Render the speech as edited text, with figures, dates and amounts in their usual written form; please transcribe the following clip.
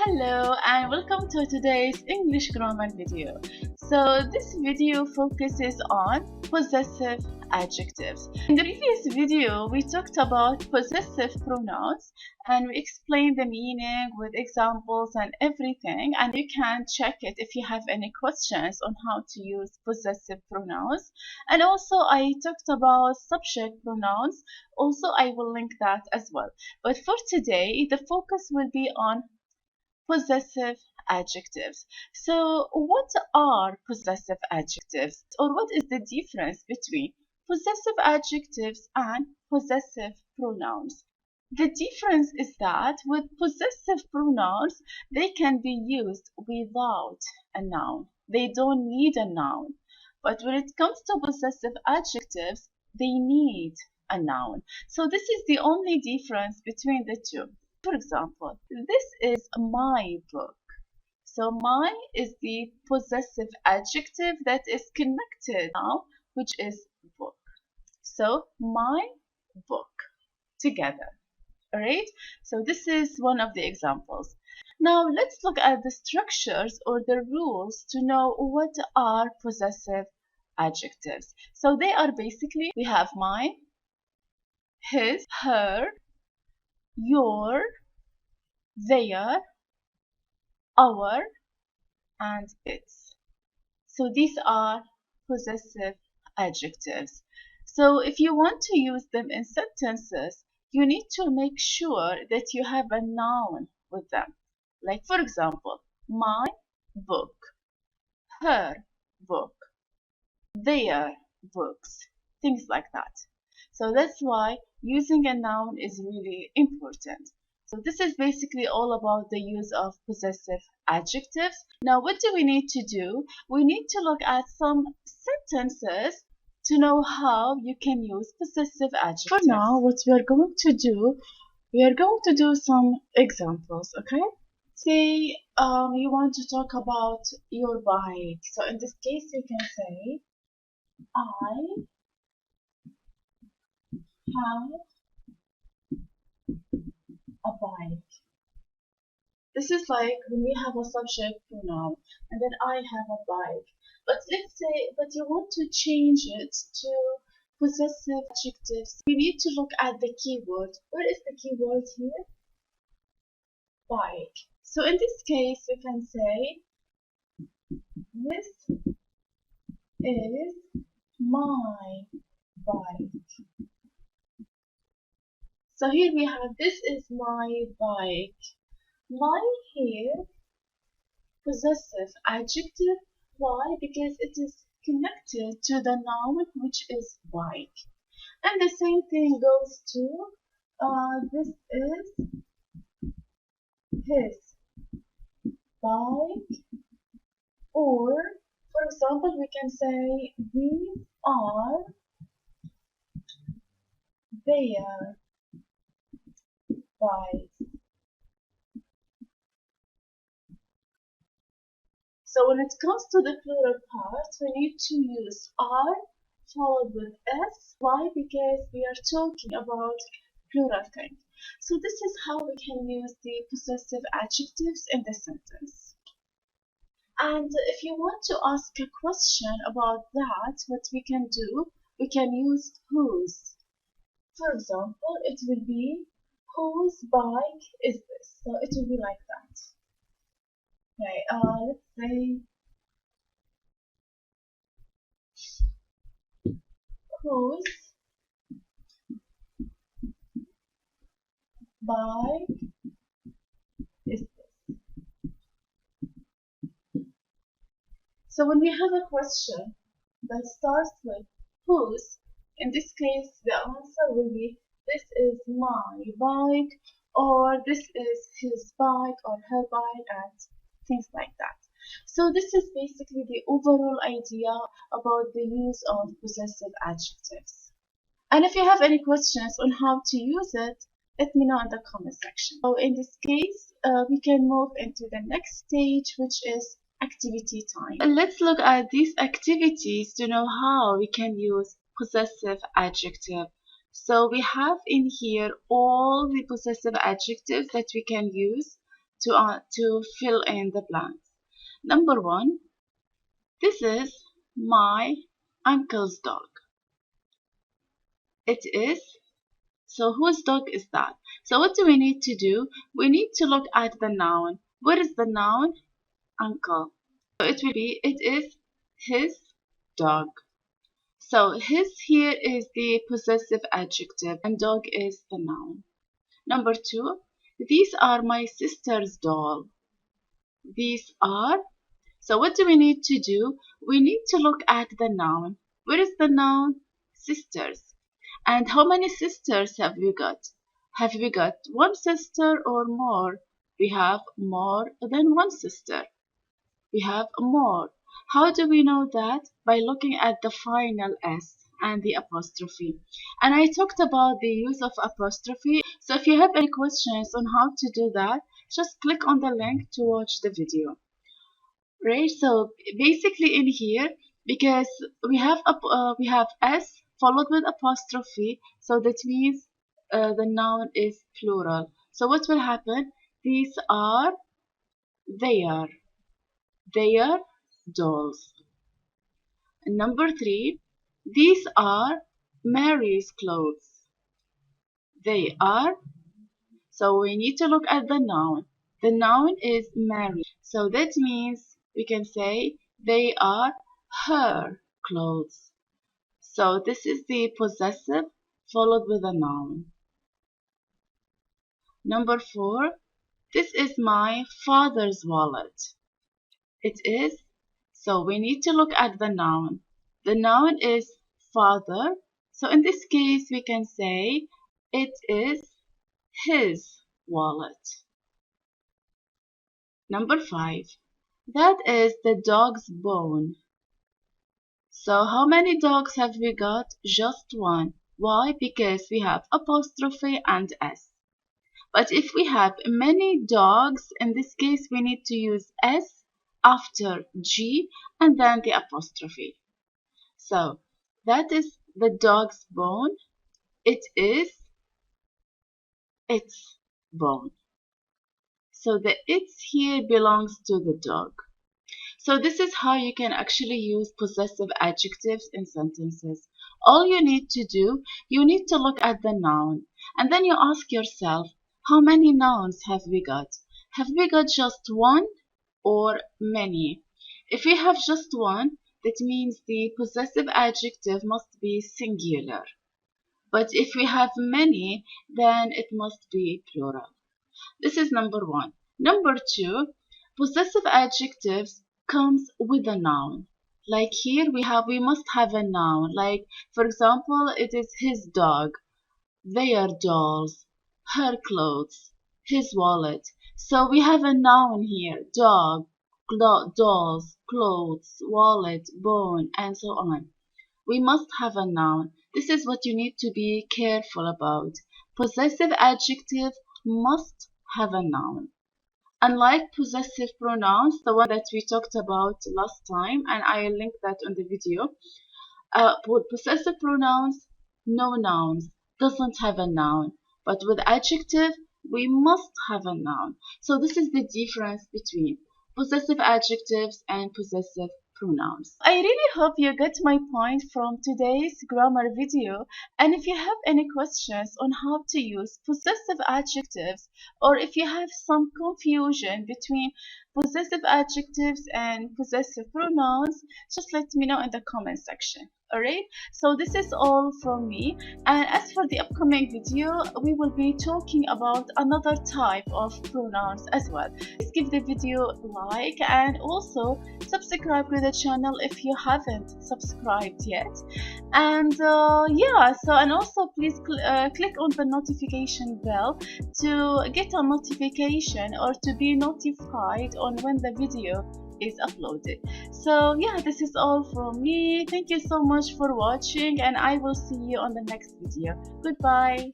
Hello and welcome to today's English grammar video. So this video focuses on possessive adjectives. In the previous video we talked about possessive pronouns and we explained the meaning with examples and everything, and you can check it if you have any questions on how to use possessive pronouns. And also I talked about subject pronouns. Also I will link that as well. But for today the focus will be on possessive adjectives. So, what are possessive adjectives, or what is the difference between possessive adjectives and possessive pronouns? The difference is that with possessive pronouns, they can be used without a noun. They don't need a noun. But when it comes to possessive adjectives, they need a noun. So this is the only difference between the two. For example, this is my book. So my is the possessive adjective that is connected now, which is book. So my book together. Alright, so this is one of the examples. Now let's look at the structures or the rules to know what are possessive adjectives. So they are basically, we have mine, his, her, your, their, our, and its. So these are possessive adjectives. So if you want to use them in sentences, you need to make sure that you have a noun with them. Like for example, my book, her book, their books, things like that. So that's why using a noun is really important. So this is basically all about the use of possessive adjectives. Now what do we need to do? We need to look at some sentences to know how you can use possessive adjectives. For now, what we are going to do, we are going to do some examples, okay? Say you want to talk about your bike. So in this case, you can say, I have a bike. This is like when we have a subject pronoun and then I have a bike. But let's say, but you want to change it to possessive adjectives. We need to look at the keyword. Where is the keyword here? Bike. So in this case, we can say, this is my bike. So here we have, this is my bike. My here, possessive adjective. Why? Because it is connected to the noun, which is bike. And the same thing goes to this is his bike. Or, for example, we can say these are their bikes. So when it comes to the plural part, we need to use are followed with s. Why? Because we are talking about plural things. So this is how we can use the possessive adjectives in the sentence. And if you want to ask a question about that, what we can do, we can use whose. For example, it will be, whose bike is this? So it will be like that. Okay, let's say, whose bike is this? So when we have a question that starts with whose, in this case the answer will be, this is my bike, or this is his bike or her bike, and things like that. So this is basically the overall idea about the use of possessive adjectives. And if you have any questions on how to use it, let me know in the comment section. So in this case, we can move into the next stage, which is activity time. Let's look at these activities to know how we can use possessive adjective. So we have in here all the possessive adjectives that we can use to fill in the blanks. Number one, this is my uncle's dog. It is. So whose dog is that? So what do we need to do? We need to look at the noun. What is the noun? Uncle. So it will be, it is his dog. So his here is the possessive adjective and dog is the noun. Number two, these are my sister's doll. These are. So what do we need to do? We need to look at the noun. Where is the noun? Sisters. And how many sisters have we got? Have we got one sister or more? We have more than one sister. We have more. How do we know that? By looking at the final S and the apostrophe. And I talked about the use of apostrophe. So if you have any questions on how to do that, just click on the link to watch the video. Right? So basically in here, because we have S followed with apostrophe, so that means the noun is plural. So what will happen? These are their dolls. And number three, these are Mary's clothes. They are. So we need to look at the noun. The noun is Mary. So that means we can say they are her clothes. So this is the possessive followed with a noun. Number four, this is my father's wallet. It is. So we need to look at the noun. The noun is father. So in this case, we can say it is his wallet. Number five, that is the dog's bone. So how many dogs have we got? Just one. Why? Because we have apostrophe and S. But if we have many dogs, in this case we need to use S after G and then the apostrophe. So that is the dog's bone. It is its bone. So the its here belongs to the dog. So this is how you can actually use possessive adjectives in sentences. All you need to do, you need to look at the noun and then you ask yourself, how many nouns have we got? Have we got just one or many? If we have just one, that means the possessive adjective must be singular. But if we have many, then it must be plural. This is number one. Number two, possessive adjectives comes with a noun. Like here we must have a noun. Like for example, it is his dog, their dolls, her clothes, his wallet. So we have a noun here: dog, dolls, clothes, wallet, bone, and so on. We must have a noun. This is what you need to be careful about. Possessive adjective must have a noun. Unlike possessive pronouns, the one that we talked about last time, and I'll link that on the video, with possessive pronouns, no nouns, doesn't have a noun. But with adjective, we must have a noun. So this is the difference between possessive adjectives and possessive pronouns. I really hope you get my point from today's grammar video, and if you have any questions on how to use possessive adjectives, or if you have some confusion between possessive adjectives and possessive pronouns, just let me know in the comment section. Alright, so this is all from me, and as for the upcoming video, we will be talking about another type of pronouns as well. Please give the video a like and also subscribe to the channel if you haven't subscribed yet. And yeah, so and also please click on the notification bell to get a notification or to be notified on when the video is uploaded. So yeah, this is all from me. Thank you so much for watching, and I will see you on the next video. Goodbye.